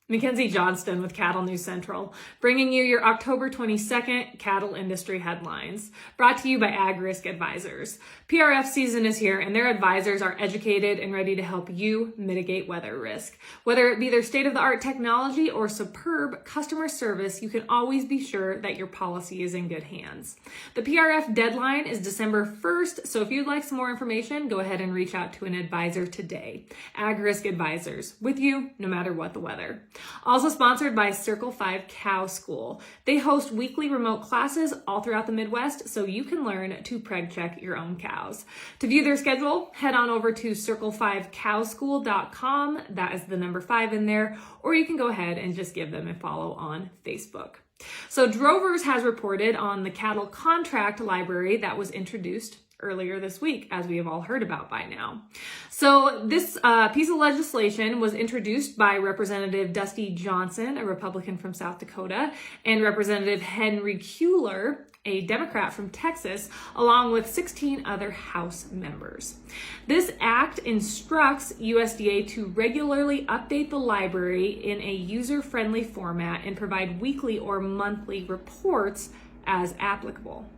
Mackenzie Johnston with Cattle News Central, bringing you your October 22nd cattle industry headlines, brought to you by Ag Risk Advisors. PRF season is here, and their advisors are educated and ready to help you mitigate weather risk. Whether it be their state-of-the-art technology or superb customer service, you can always be sure that your policy is in good hands. The PRF deadline is December 1st, so if you'd like some more information, go ahead and reach out to an advisor today. Ag Risk Advisors, with you no matter what the weather. Also sponsored by Circle 5 Cow School. They host weekly remote classes all throughout the Midwest so you can learn to preg check your own cows. To view their schedule, head on over to circle5cowschool.com. That is the number 5 in there, or you can go ahead and just give them a follow on Facebook. So Drovers has reported on the cattle contract library that was introduced earlier this week, as we have all heard about by now. So this piece of legislation was introduced by Representative Dusty Johnson, a Republican from South Dakota, and Representative Henry Kuehler, a Democrat from Texas, along with 16 other House members. This act instructs USDA to regularly update the library in a user-friendly format and provide weekly or monthly reports as applicable.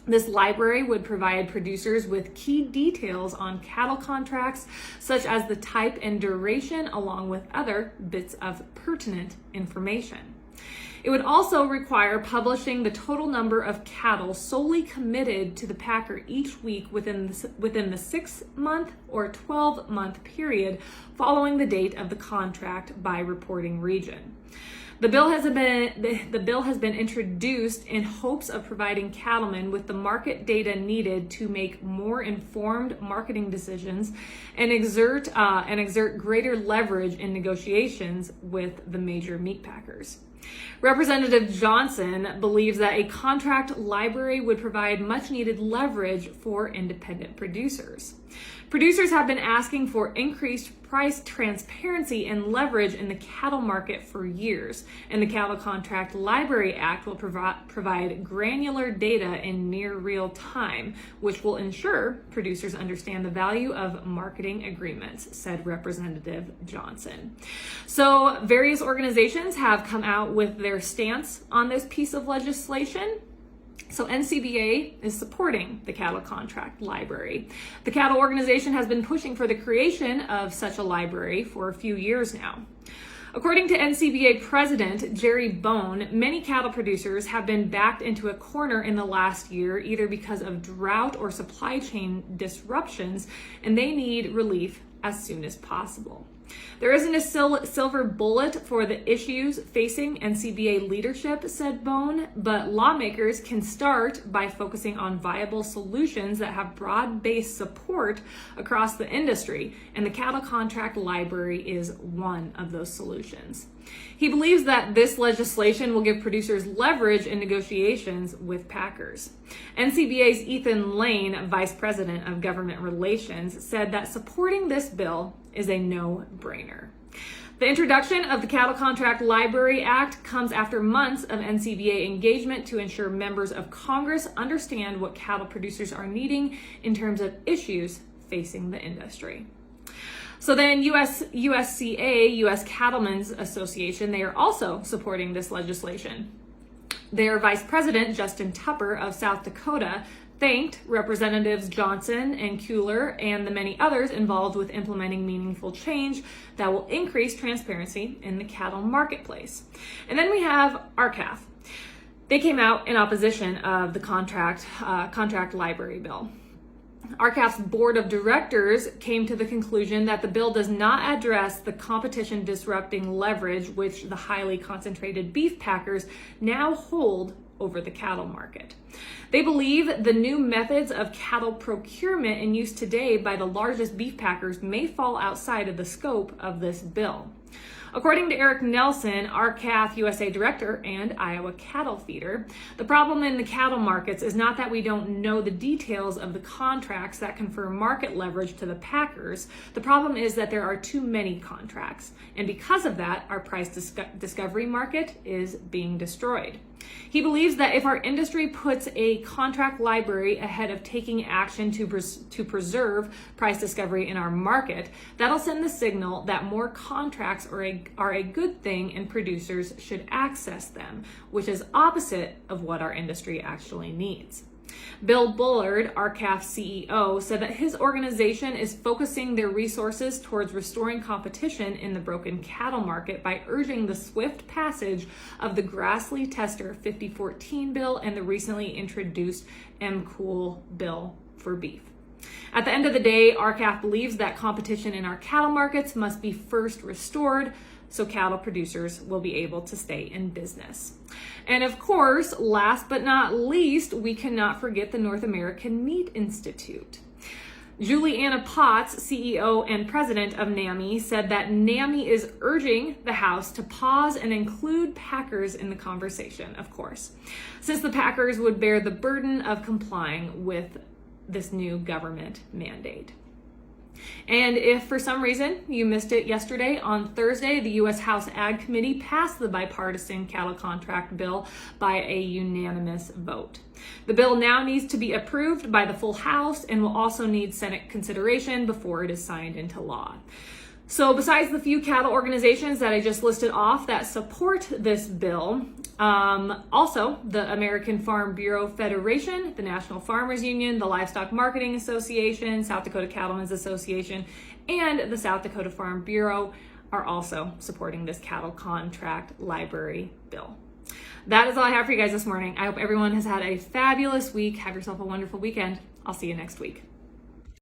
This library would provide producers with key details on cattle contracts, such as the type and duration, along with other bits of pertinent information. It would also require publishing the total number of cattle solely committed to the packer each week within the 6-month or 12-month period following the date of the contract by reporting region. The bill has been introduced in hopes of providing cattlemen with the market data needed to make more informed marketing decisions and exert greater leverage in negotiations with the major meat packers. Representative Johnson believes that a contract library would provide much needed leverage for independent producers. Producers have been asking for increased price transparency and leverage in the cattle market for years, and the Cattle Contract Library Act will provide granular data in near real time, which will ensure producers understand the value of marketing agreements, said Representative Johnson. So various organizations have come out with their stance on this piece of legislation. So NCBA is supporting the Cattle Contract Library. The cattle organization has been pushing for the creation of such a library for a few years now. According to NCBA President Jerry Bone, many cattle producers have been backed into a corner in the last year, either because of drought or supply chain disruptions, and they need relief as soon as possible. There isn't a silver bullet for the issues facing NCBA leadership, said Bone, but lawmakers can start by focusing on viable solutions that have broad-based support across the industry, and the Cattle Contract Library is one of those solutions. He believes that this legislation will give producers leverage in negotiations with packers. NCBA's Ethan Lane, Vice President of Government Relations, said that supporting this bill is a no-brainer. The introduction of the Cattle Contract Library Act comes after months of NCBA engagement to ensure members of Congress understand what cattle producers are needing in terms of issues facing the industry. So then USCA, U.S. Cattlemens Association, they are also supporting this legislation. Their Vice President, Justin Tupper of South Dakota, thanked Representatives Johnson and Kuehler and the many others involved with implementing meaningful change that will increase transparency in the cattle marketplace. And then we have RCALF. They came out in opposition of the contract library bill. RCALF's board of directors came to the conclusion that the bill does not address the competition disrupting leverage which the highly concentrated beef packers now hold over the cattle market. They believe the new methods of cattle procurement in use today by the largest beef packers may fall outside of the scope of this bill. According to Eric Nelson, RCALF USA director and Iowa cattle feeder, the problem in the cattle markets is not that we don't know the details of the contracts that confer market leverage to the packers. The problem is that there are too many contracts, and because of that, our price discovery market is being destroyed. He believes that if our industry puts a contract library ahead of taking action to preserve price discovery in our market, that'll send the signal that more contracts are a good thing and producers should access them, which is opposite of what our industry actually needs. Bill Bullard, RCALF CEO, said that his organization is focusing their resources towards restoring competition in the broken cattle market by urging the swift passage of the Grassley-Tester 5014 bill and the recently introduced MCOOL bill for beef. At the end of the day, RCALF believes that competition in our cattle markets must be first restored so cattle producers will be able to stay in business. And of course, last but not least, we cannot forget the North American Meat Institute. Juliana Potts, CEO and president of NAMI, said that NAMI is urging the House to pause and include packers in the conversation, of course, since the packers would bear the burden of complying with this new government mandate. And if for some reason you missed it yesterday, on Thursday, the U.S. House Ag Committee passed the bipartisan cattle contract bill by a unanimous vote. The bill now needs to be approved by the full House and will also need Senate consideration before it is signed into law. So besides the few cattle organizations that I just listed off that support this bill, also the American Farm Bureau Federation, the National Farmers Union, the Livestock Marketing Association, South Dakota Cattlemens Association, and the South Dakota Farm Bureau are also supporting this cattle contract library bill. That is all I have for you guys this morning. I hope everyone has had a fabulous week. Have yourself a wonderful weekend. I'll see you next week.